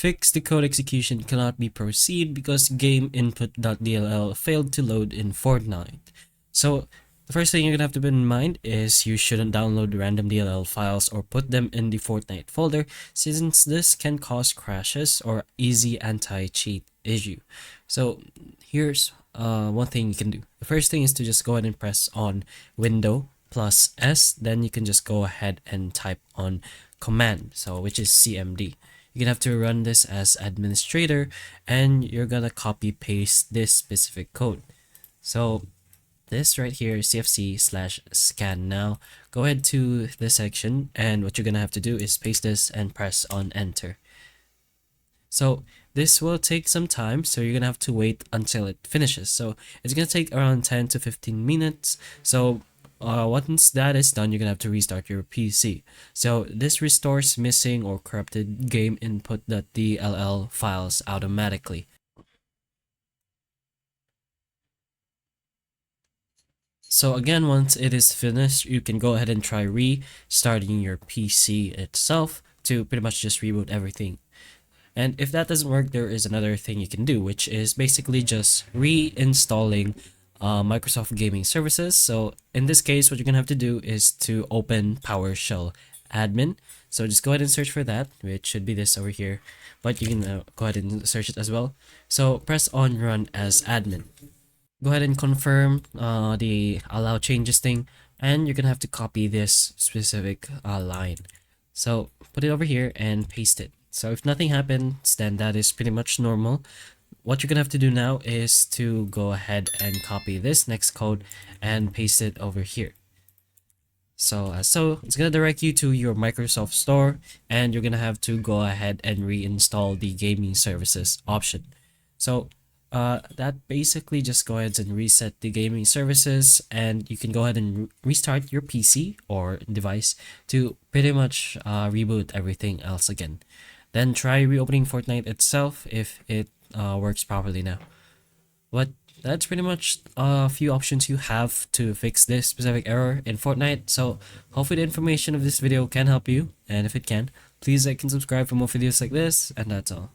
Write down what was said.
fix the code execution cannot be proceed because Gameinput.dll failed to load in Fortnite. So the first thing you're gonna have to bear in mind is you shouldn't download random DLL files or put them in the Fortnite folder, since this can cause crashes or easy anti-cheat issue. So here's one thing you can do. The first thing is to just go ahead and press on Window plus S, then you can just go ahead and type on command, so which is CMD. You're gonna have to run this as administrator, and you're gonna copy paste this specific code. So this right here is cfc/scan. Now go ahead to this section, and what you're gonna have to do is paste this and press on enter. So this will take some time, so you're gonna have to wait until it finishes. So it's gonna take around 10 to 15 minutes. So once that is done, you're gonna have to restart your PC. So this restores missing or corrupted Gameinput.dll files automatically. So again, once it is finished, you can go ahead and try restarting your PC itself to pretty much just reboot everything. And if that doesn't work, there is another thing you can do, which is basically just reinstalling Microsoft Gaming Services. So in this case, what you're gonna have to do is to open PowerShell admin. So just go ahead and search for that, which should be this over here, but you can go ahead and search it as well. So press on run as admin. Go ahead and confirm the allow changes thing, and you're gonna have to copy this specific line. So put it over here and paste it. So if nothing happens, then that is pretty much normal. What you're gonna have to do now is to go ahead and copy this next code and paste it over here. So it's gonna direct you to your Microsoft Store, and you're gonna have to go ahead and reinstall the gaming services option. So that basically just go ahead and reset the gaming services, and you can go ahead and restart your PC or device to pretty much reboot everything else again. Then try reopening Fortnite itself if it works properly now. But that's pretty much a few options you have to fix this specific error in Fortnite. So hopefully the information of this video can help you, and if it can, please like and subscribe for more videos like this, and that's all.